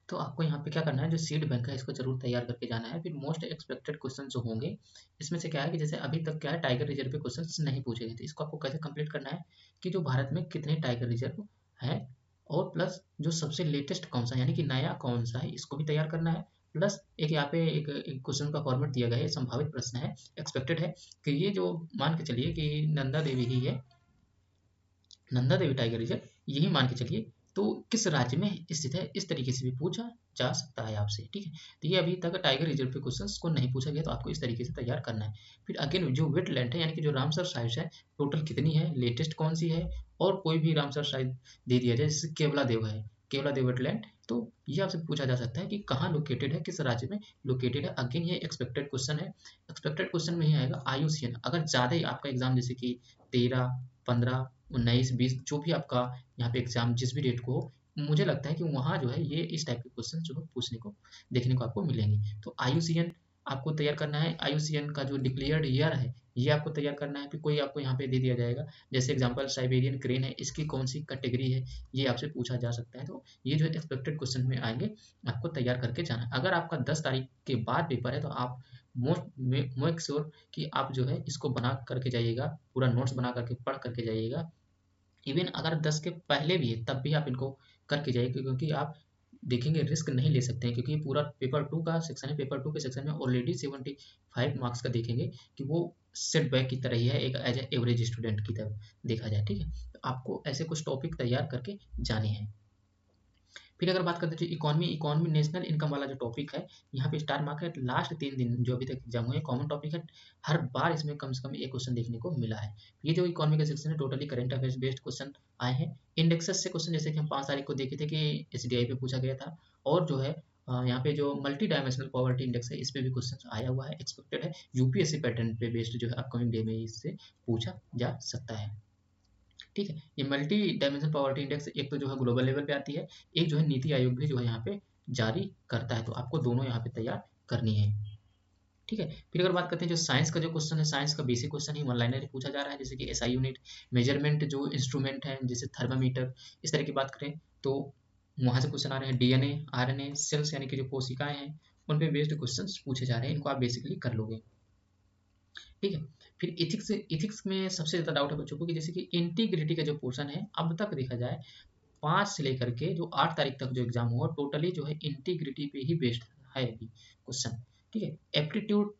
तो आपको यहाँ पे क्या करना है, जो सीड बैंक है इसको जरूर तैयार करके जाना है। फिर मोस्ट एक्सपेक्टेड क्वेश्चन जो होंगे इसमें से क्या है कि जैसे अभी तक क्या है, टाइगर रिजर्व पे क्वेश्चन नहीं पूछे गए थे, इसको आपको कैसे कंप्लीट करना है कि जो भारत में कितने टाइगर रिजर्व है, और प्लस जो सबसे लेटेस्ट कौन सा, यानी कि नया कौन सा है, इसको भी तैयार करना है। प्लस एक यहाँ पे एक क्वेश्चन का फॉर्मेट दिया गया है, संभावित प्रश्न है, एक्सपेक्टेड है कि ये जो मान के चलिए कि नंदा देवी ही है, नंदा देवी टाइगर रिजर्व यही मान के चलिए, तो किस राज्य में स्थित है, इस तरीके से भी पूछा जा सकता है आपसे। ठीक है, तो ये अभी तक टाइगर रिजर्व पे क्वेश्चंस को नहीं पूछा गया, तो आपको इस तरीके से तैयार करना है। फिर अगेन जो वेटलैंड है, यानी कि जो रामसर साइट्स है, टोटल कितनी है, लेटेस्ट कौन सी है, और कोई भी रामसर साइट दे दिया जाए, जैसे केवला देव है, केवला देव वेटलैंड, तो ये आपसे पूछा जा सकता है कि कहाँ लोकेटेड है, किस राज्य में लोकेटेड है। अगेन ये एक्सपेक्टेड क्वेश्चन है, एक्सपेक्टेड क्वेश्चन में ही आएगा आयुसीएन। अगर ज़्यादा ही आपका एग्जाम जैसे कि 13, 15, 19, 20 जो भी आपका यहाँ पे एग्जाम जिस भी डेट को हो, मुझे लगता है कि वहाँ जो है ये इस टाइप के क्वेश्चन जो है पूछने को देखने को आपको मिलेंगे। तो आयुसीएन आपको तैयार करना है, आयुसीएन का जो डिक्लेयर्ड ईयर है ये आपको तैयार करना है। फिर कोई आपको यहाँ पे दे दिया जाएगा, जैसे एग्जांपल साइबेरियन क्रेन है, इसकी कौन सी कैटेगरी है, ये आपसे पूछा जा सकता है। तो ये जो एक्सपेक्टेड क्वेश्चन में आएंगे आपको तैयार करके जाना है। अगर आपका 10 तारीख के बाद पेपर है तो आप मेक श्योर कि आप जो है इसको बना करके जाइएगा, पूरा नोट्स बना करके पढ़ करके जाइएगा। इवन अगर 10 के पहले भी है तब भी आप इनको करके जाइए, क्योंकि आप देखेंगे रिस्क नहीं ले सकते हैं, क्योंकि पूरा पेपर टू का सेक्शन है, पेपर टू के सेक्शन में ऑलरेडी 75 मार्क्स का देखेंगे कि वो सेट बैक की तरह ही है, एक एज एवरेज स्टूडेंट की तरह देखा जाए। ठीक है, तो आपको ऐसे कुछ टॉपिक तैयार करके जाने हैं। फिर अगर बात करते हैं इकोनॉमी, इकोनॉमी नेशनल इनकम वाला जो टॉपिक है, यहाँ पे स्टार मार्क है, लास्ट 3 दिन जो अभी तक एग्जाम हुए कॉमन टॉपिक है, हर बार इसमें कम से कम एक क्वेश्चन देखने को मिला है। ये जो इकोनॉमी का सेक्शन है totally current affairs based question आए हैं। इंडेक्सेस से क्वेश्चन जैसे कि हम 5 तारीख को देखे थे कि एसडीआई पे पूछा गया था, और जो है यहाँ पे जो मल्टी डायमेंशनल पॉवर्टी इंडेक्स है इस पे भी क्वेश्चन आया हुआ है, एक्सपेक्टेड है यूपीएससी पैटर्न पे बेस्ड जो है अपकमिंग डे में इससे पूछा जा सकता है। ठीक है, ये मल्टी डायमेंशन पॉवर्टी इंडेक्स एक तो जो है ग्लोबल लेवल पे आती है, एक जो है नीति आयोग भी जो है यहाँ पे जारी करता है, तो आपको दोनों यहाँ पे तैयार करनी है। ठीक है, फिर अगर बात करते हैं जो साइंस का जो क्वेश्चन है, साइंस का बेसिक क्वेश्चन ही वन लाइनर पूछा जा रहा है, जैसे कि एसआई यूनिट, मेजरमेंट जो इंस्ट्रूमेंट है जैसे थर्मामीटर, इस तरह की बात करें तो वहां से क्वेश्चन आ रहे हैं। डीएनए, आरएनए, सेल्स यानी कि जो कोशिकाएं हैं उन पे बेस्ड क्वेश्चन पूछे जा रहे हैं, इनको आप बेसिकली कर लोगे। ठीक है, फिर इथिक्स में सबसे ज़्यादा डाउट है बच्चों को कि जैसे कि इंटीग्रिटी का जो पोर्शन है, अब तक देखा जाए 5 से लेकर के जो 8 तारीख तक जो एग्जाम हुआ टोटली जो है इंटीग्रिटी पे ही बेस्ड है अभी क्वेश्चन। ठीक है, एप्टीट्यूड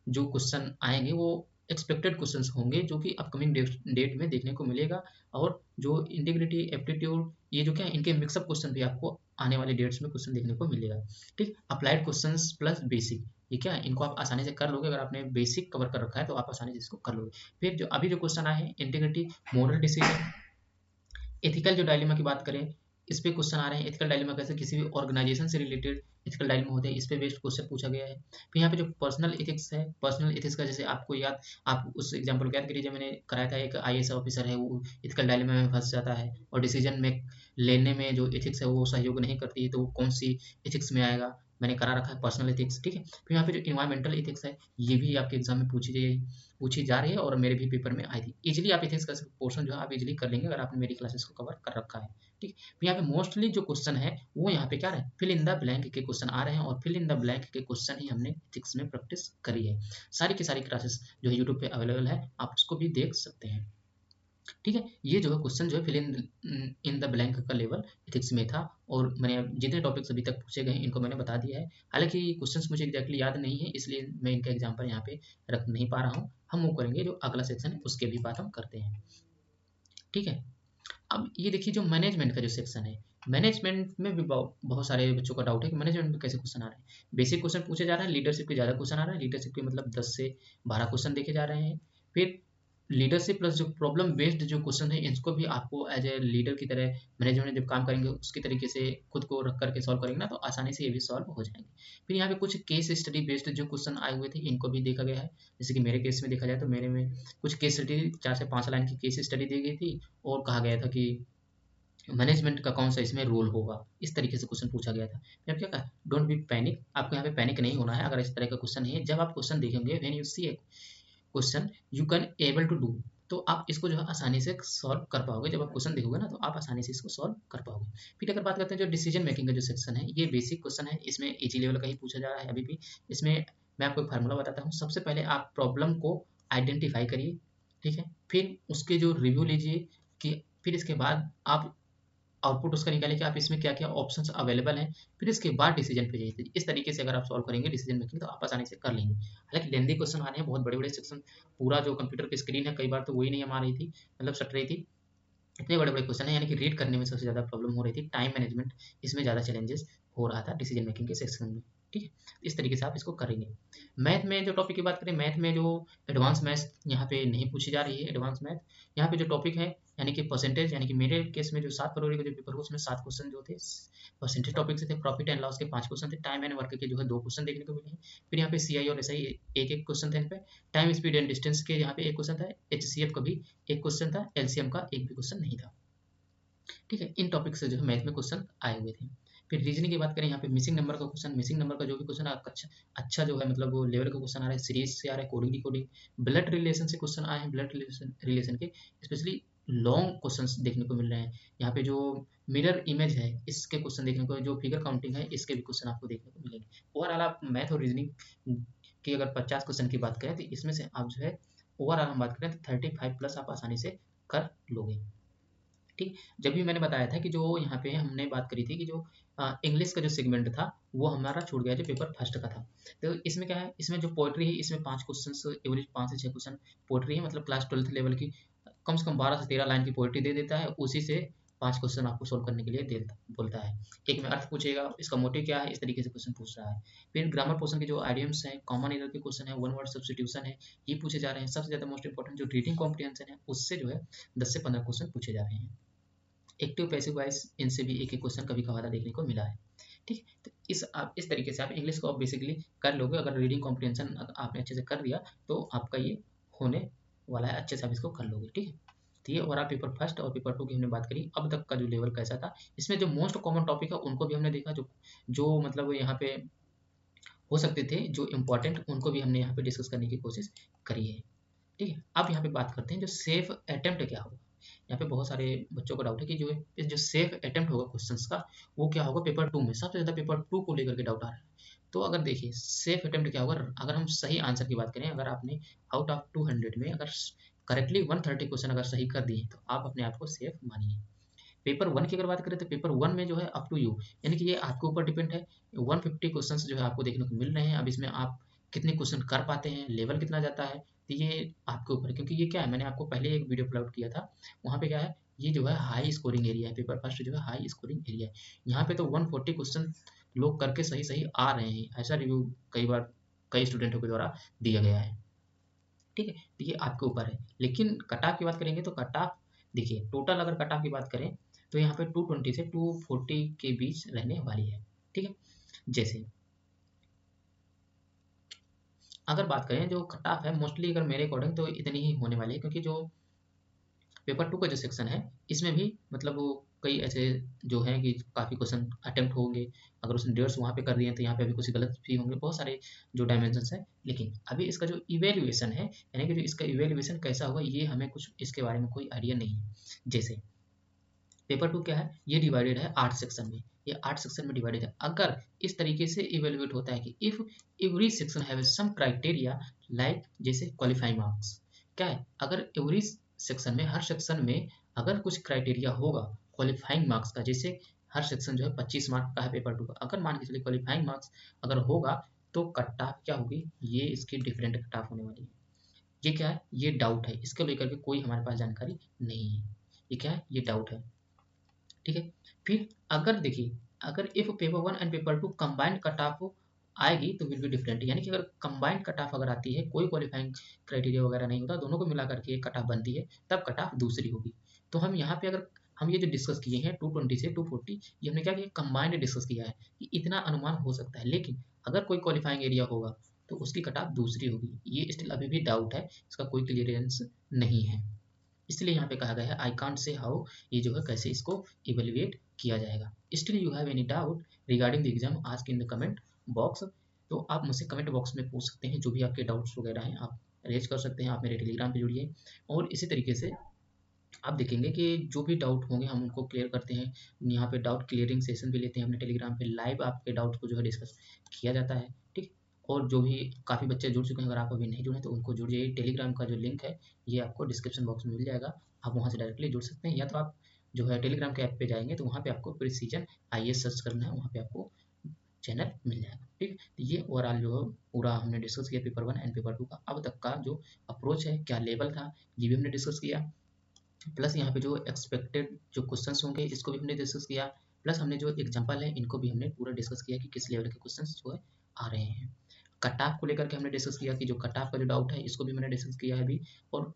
जो क्वेश्चन आएंगे वो एक्सपेक्टेड क्वेश्चंस होंगे जो कि अपकमिंग डेट में देखने को मिलेगा, और जो इंटीग्रिटी एप्टीट्यूड ये जो क्या है इनके मिक्सअप क्वेश्चन भी आपको आने वाले डेट्स में क्वेश्चन देखने को मिलेगा। ठीक, अप्लाइड क्वेश्चंस प्लस बेसिक, ये क्या है इनको आप आसानी से कर लोगे, अगर आपने बेसिक कवर कर रखा है तो आप आसानी से इसको कर लोगे। फिर जो अभी जो क्वेश्चन आए हैं इंटीग्रिटी, मोरल डिसीजन, एथिकल जो डायलेमा की बात करें इस पे क्वेश्चन आ रहे हैं। एथिकल डायलेमा कैसे किसी भी ऑर्गेनाइजेशन से रिलेटेड एथिकल डायलेमा होते हैं, इस पे बेस्ड क्वेश्चन पूछा गया है। फिर यहाँ पे जो पर्सनल एथिक्स है, पर्सनल एथिक्स का जैसे आपको याद, आप उस एग्जांपल को याद करिए जब मैंने कराया था, एक आईएएस ऑफिसर है वो एथिकल डायलेमा में फंस जाता है और डिसीजन में लेने में जो एथिक्स है वो सहयोग नहीं करती, तो वो कौन सी एथिक्स में आएगा, मैंने करा रखा है पर्सनल एथिक्स। ठीक है, फिर यहाँ पे जो इन्वायरमेंटल एथिक्स है ये भी आपके एग्जाम में पूछी जा रही है और मेरे भी पेपर में आई थी। इजिली आप एथिक्स का पोर्शन जो है आप इजिली कर लेंगे अगर आपने मेरी क्लासेस को कवर कर रखा है। ठीक, तो यहाँ पे मोस्टली जो क्वेश्चन है वो यहाँ पे क्या रहे, फिल इन द ब्लैंक के क्वेश्चन आ रहे हैं, और फिल इन द ब्लैंक के क्वेश्चन ही हमने एथिक्स में प्रैक्टिस करी है। सारी की सारी क्लासेस जो है यूट्यूब पे अवेलेबल है, आप उसको भी देख सकते हैं। ठीक है, ये जो है क्वेश्चन जो है फिल इन द ब्लैंक का लेवल एथिक्स में था, और मैंने जितने टॉपिक्स अभी तक पूछे गए इनको मैंने बता दिया है। हालांकि क्वेश्चंस मुझे एग्जैक्टली याद नहीं है इसलिए मैं इनका एग्जाम्पल यहाँ पे रख नहीं पा रहा हूँ। हम वो करेंगे जो अगला सेक्शन है उसके भी बात हम करते हैं। ठीक है, अब ये देखिए जो मैनेजमेंट का जो सेक्शन है, मैनेजमेंट में भी बहुत सारे बच्चों का डाउट है कि मैनेजमेंट में कैसे क्वेश्चन आ रहे हैं। बेसिक क्वेश्चन पूछे जा रहे हैं, लीडरशिप के ज़्यादा क्वेश्चन आ रहे हैं, लीडरशिप के मतलब 10 से 12 क्वेश्चन देखे जा रहे हैं। फिर लीडरशिप प्लस जो प्रॉब्लम बेस्ड जो क्वेश्चन है इसको भी आपको एज ए लीडर की तरह मैनेजमेंट में जब काम करेंगे उसकी तरीके से खुद को रख करके सॉल्व करेंगे ना तो आसानी से ये भी सॉल्व हो जाएंगे। फिर यहाँ पे कुछ केस स्टडी बेस्ड जो क्वेश्चन आए हुए थे इनको भी देखा गया है। जैसे कि मेरे केस में देखा जाए तो मेरे में कुछ केस स्टडी 4 से 5 लाइन की केस स्टडी दी गई थी, और कहा गया था कि मैनेजमेंट का कौन सा इसमें रोल होगा, इस तरीके से क्वेश्चन पूछा गया था। फिर क्या कहा, डोंट बी पैनिक, आपको यहाँ पे पैनिक नहीं होना है अगर इस तरह का क्वेश्चन है। जब आप क्वेश्चन देखेंगे when you see a question you can able to do, तो आप इसको जो है आसानी से सॉल्व कर पाओगे। जब आप क्वेश्चन देखोगे ना तो आप आसानी से इसको सॉल्व कर पाओगे। फिर अगर बात करते हैं जो डिसीजन मेकिंग का जो सेक्शन है ये बेसिक क्वेश्चन है, इसमें इजी लेवल का ही पूछा जा रहा है अभी भी। इसमें मैं आपको एक फार्मूला बताता हूँ। सबसे पहले आप प्रॉब्लम को आइडेंटिफाई करिए, ठीक है, फिर उसके जो रिव्यू लीजिए कि फिर इसके बाद आप आउटपुट उसका निकालिए कि आप इसमें क्या क्या ऑप्शंस अवेलेबल हैं, फिर इसके बाद डिसीजन पे जाइए। इस तरीके से अगर आप सॉल्व करेंगे डिसीजन मेकिंग तो आप आसानी से कर लेंगे। हालांकि लेंदी क्वेश्चन आ रहे हैं, बहुत बड़े बड़े सेक्शन, पूरा जो कंप्यूटर की स्क्रीन है कई बार तो वही नहीं आ रही थी, मतलब सट रही थी, इतने बड़े बड़े क्वेश्चन है, यानी कि रीड करने में सबसे ज़्यादा प्रॉब्लम हो रही थी। टाइम मैनेजमेंट इसमें ज़्यादा चैलेंजेस हो रहा था डिसीजन मेकिंग के सेक्शन में। ठीक है, इस तरीके से आप इसको करेंगे। मैथ में जो टॉपिक की बात करें, मैथ में जो एडवांस मैथ यहाँ पे नहीं पूछी जा रही है। एडवांस मैथ यहाँ पे जो टॉपिक है यानी कि परसेंटेज, यानी कि मेरे केस में जो 7 फरवरी का जो पेपर हुआ उसमें 7 क्वेश्चन जो थे परसेंटेज टॉपिक से थे। प्रॉफिट एंड लॉस के 5 क्वेश्चन थे। टाइम एंड वर्क के जो है 2 क्वेश्चन देखने को मिले हैं। फिर यहाँ पे सीआई और एसआई एक एक क्वेश्चन थे। यहाँ पे टाइम स्पीड एंड डिस्टेंस के यहाँ पे एक क्वेश्चन था। एचसीएफ का भी एक क्वेश्चन था। एलसीएम का एक भी क्वेश्चन नहीं था। ठीक है, इन टॉपिक से जो है मैथ में क्वेश्चन आए हुए थे। फिर रीजनिंग की बात करें, यहाँ पे मिसिंग नंबर का क्वेश्चन, मिसिंग नंबर का जो भी क्वेश्चन अच्छा जो है मतलब वो लेवल का क्वेश्चन आ रहा है, सीरीज से आ रहा है, कोडिंग डिकोडिंग, ब्लड रिलेशन से क्वेश्चन आए हैं, ब्लड रिलेशन के स्पेशली लॉन्ग क्वेश्चंस देखने को मिल रहे हैं। यहाँ पे जो मिरर इमेज है इसके क्वेश्चन देखने को, जो फिगर काउंटिंग है इसके भी क्वेश्चन आपको देखने को मिलेंगे। ओवरऑल आप मैथ और रीजनिंग की अगर 50 क्वेश्चन की बात करें तो इसमें से आप जो है ओवरऑल हम बात करें तो 35 प्लस आप आसानी से कर लोगे। ठीक, जब भी मैंने बताया था कि जो यहाँ पे हमने बात करी थी कि जो इंग्लिश का जो सेगमेंट था वो हमारा छूट गया जो पेपर फर्स्ट का था। तो इसमें क्या है, इसमें जो पोइट्री है इसमें 5 क्वेश्चन एवरेज 5 से 6 क्वेश्चन पोइट्री है, मतलब क्लास 12th लेवल की कम से कम 12 से 13 लाइन की पोइट्री दे देता है, उसी से 5 क्वेश्चन आपको सोल्व करने के लिए देता बोलता है। एक में अर्थ पूछेगा, इसका मोटिव क्या है, इस तरीके से क्वेश्चन पूछ रहा है। फिर ग्रामर पोर्शन के जो आइडियम्स हैं, कॉमन एरर के क्वेश्चन है, वन वर्ड सब्स्टिट्यूशन है, ये पूछे जा रहे हैं। सबसे ज़्यादा मोस्ट इंपॉर्टेंट जो रीडिंग कॉम्प्रिहेंशन है उससे जो है 10 से 15 क्वेश्चन पूछे जा रहे हैं। एक्टिव पैसिव वाइज इनसे भी एक एक क्वेश्चन कभी कभार देखने को मिला है। ठीक, तो इस तरीके से आप इंग्लिश को आप बेसिकली कर लोगे। अगर रीडिंग कॉम्प्रिहेंशन आपने अच्छे से कर लिया तो आपका ये होने वाला है, अच्छे से आप इसको कर लोगे। ठीक है, तो ये ओवरऑल पेपर फर्स्ट और पेपर 2 की हमने बात करी। अब तक का जो लेवल कैसा था, इसमें जो मोस्ट कॉमन टॉपिक है उनको भी हमने देखा, जो मतलब यहाँ पे हो सकते थे जो इम्पोर्टेंट, उनको भी हमने यहाँ पे डिस्कस करने की कोशिश करी है। ठीक है, अब यहाँ पे बात करते हैं जो सेफ अटेम्प्ट क्या होगा। यहाँ पे बहुत सारे बच्चों का डाउट है कि जो सेफ अटेम्प्ट होगा क्वेश्चंस का वो क्या होगा। पेपर 2 में सबसे ज़्यादा पेपर 2 को लेकर के डाउट आ रहा है। तो अगर देखिए सेफ अटेम्प्ट क्या होगा, अगर हम सही आंसर की बात करें, अगर आपने आउट ऑफ 200 में अगर करेक्टली 130 क्वेश्चन अगर सही कर दिए तो आप अपने आप को सेफ मानिए। पेपर 1 की अगर बात करें तो पेपर 1 में जो है अप टू यू, यानी कि ये आपके ऊपर डिपेंड है। 150 क्वेश्चंस जो है आपको देखने को मिल रहे हैं। अब इसमें आप कितने क्वेश्चन कर पाते हैं, लेवल कितना जाता है, तो ये आपके ऊपर है। क्योंकि ये क्या है, मैंने आपको पहले एक वीडियो अपलोड किया था, वहाँ पे क्या है, ये जो है हाई स्कोरिंग एरिया है, पेपर फर्स्ट जो है हाई स्कोरिंग एरिया है। यहाँ पे तो 140 क्वेश्चन लोग करके सही सही आ रहे हैं, ऐसा रिव्यू कई बार कई स्टूडेंटों के द्वारा दिया गया है। ठीक है, तो ये आपके ऊपर है। लेकिन कट ऑफ की बात करेंगे तो कट ऑफ देखिए, टोटल अगर कट ऑफ की बात करें तो यहाँ पे 220 से 240 के बीच रहने वाली है। ठीक है, जैसे अगर बात करें जो कट ऑफ है, मोस्टली अगर मेरे अकॉर्डिंग तो इतनी ही होने वाली है, क्योंकि जो पेपर 2 का जो सेक्शन है इसमें भी मतलब वो कई ऐसे जो हैं कि काफ़ी क्वेश्चन अटेम्प्ट होंगे। अगर उसने 150 वहाँ पे कर दिए हैं तो यहाँ पे भी कुछ गलत भी होंगे, बहुत सारे जो डायमेंशंस है। लेकिन अभी इसका जो इवेल्युएशन है, यानी कि जो इसका इवेल्युएशन कैसा होगा, ये हमें कुछ इसके बारे में कोई आइडिया नहीं है। जैसे पेपर 2 क्या है, ये डिवाइडेड है 8 सेक्शन में, ये 8 सेक्शन में डिवाइडेड है। अगर इस तरीके से इवेल्युएट होता है कि if every section have some criteria, like जैसे क्वालिफाइंग मार्क्स, क्या है, अगर एवरी सेक्शन में, हर सेक्शन में अगर कुछ क्राइटेरिया होगा क्वालिफाइंग मार्क्स का, जैसे हर सेक्शन जो है 25 मार्क का है पेपर 2 का, अगर मान के चलिए क्वालिफाइंग मार्क्स अगर होगा तो कट ऑफ क्या होगी, ये इसकी डिफरेंट कट ऑफ होने वाली है। ये क्या है, ये डाउट है, इसको लेकर के कोई हमारे पास जानकारी नहीं है। ये क्या है, ये डाउट है। ठीक है, फिर अगर देखिए, अगर if paper 1 and paper 2 combined cut off आएगी तो विल बी डिफरेंट, यानी कि अगर कंबाइंड कट ऑफ अगर आती है, कोई क्वालिफाइंग क्राइटेरिया वगैरह नहीं होता, दोनों को मिला करके एक कट ऑफ बनती है, तब कट ऑफ दूसरी होगी। तो हम यहाँ पे अगर हम ये जो डिस्कस किए हैं 220 से 240, ये हमने क्या किया, कंबाइंड डिस्कस किया है कि इतना अनुमान हो सकता है। लेकिन अगर कोई क्वालिफाइंग एरिया होगा तो उसकी कट ऑफ दूसरी होगी। ये स्टिल अभी भी डाउट है, इसका कोई क्लियरेंस नहीं है। इसलिए यहाँ पे कहा गया है आई कांट से हाउ, ये जो है कैसे इसको इवेल्युएट किया जाएगा। Still you have any doubt regarding the exam, ask in the comment box. तो आप मुझसे कमेंट बॉक्स में पूछ सकते हैं, जो भी आपके डाउट्स वगैरह हैं आप रेज कर सकते हैं। आप मेरे टेलीग्राम पे जुड़िए, और इसी तरीके से आप देखेंगे कि जो भी डाउट होंगे हम उनको क्लियर करते हैं। यहाँ पे डाउट क्लियरिंग सेशन भी लेते हैं अपने टेलीग्राम पे, लाइव आपके डाउट्स को जो है डिस्कस किया जाता है। ठीक, और जो भी काफ़ी बच्चे जुड़ चुके हैं, अगर आप अभी नहीं जुड़े तो उनको जुड़िए। टेलीग्राम का जो लिंक है ये आपको डिस्क्रिप्शन बॉक्स में मिल जाएगा, आप वहाँ से डायरेक्टली जुड़ सकते हैं। या तो आप जो है टेलीग्राम के ऐप पे जाएंगे तो वहाँ पे आपको प्रिसीजन IAS सर्च करना है, वहाँ पे आपको चैनल मिल जाएगा। ठीक है, तो ये ओवरऑल जो है पूरा हमने डिस्कस किया पेपर 1 एंड पेपर 2 का अब तक का जो अप्रोच है, क्या लेवल था, ये भी हमने डिस्कस किया। प्लस यहाँ पे जो एक्सपेक्टेड जो क्वेश्चंस होंगे इसको भी हमने डिस्कस किया। प्लस हमने जो एग्जांपल है इनको भी हमने पूरा डिस्कस किया कि किस लेवल के क्वेश्चंस जो है आ रहे हैं। कट ऑफ को लेकर के हमने डिस्कस किया कि जो कट ऑफ का जो डाउट है इसको भी मैंने डिस्कस किया है अभी। और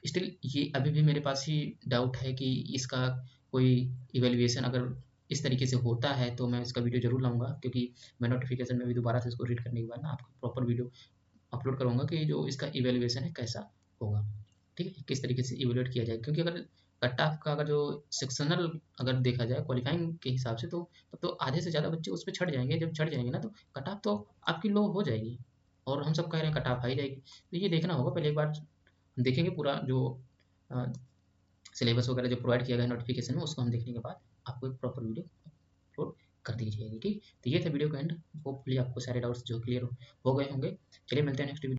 स्टिल ये अभी भी मेरे पास ही डाउट है कि इसका कोई इवेल्युएशन अगर इस तरीके से होता है तो मैं इसका वीडियो जरूर लाऊंगा, क्योंकि मैं नोटिफिकेशन में भी दोबारा से इसको रीड करने के बाद ना आपको प्रॉपर वीडियो अपलोड करूँगा कि जो इसका इवेल्युएशन है कैसा होगा। ठीक है, किस तरीके से इवेल्युएट किया जाए, क्योंकि अगर कट ऑफ का अगर जो सेक्शनल अगर देखा जाए क्वालिफाइंग के हिसाब से, तो तब तो आधे से ज़्यादा बच्चे उस पर छट जाएंगे। जब छट जाएंगे ना तो कट ऑफ तो आपकी लो हो जाएगी, और हम सब कह रहे हैं कट ऑफ आ ही जाएगी। तो ये देखना होगा, पहले एक बार देखेंगे पूरा जो सिलेबस वगैरह जो प्रोवाइड किया गया है नोटिफिकेशन में, उसको हम देखने के बाद आपको एक प्रॉपर वीडियो अपलोड कर दी जाएगी। ठीक, तो ये था वीडियो का एंड। होपफुली आपको सारे डाउट्स जो क्लियर हो गए होंगे। चलिए मिलते हैं नेक्स्ट वीडियो।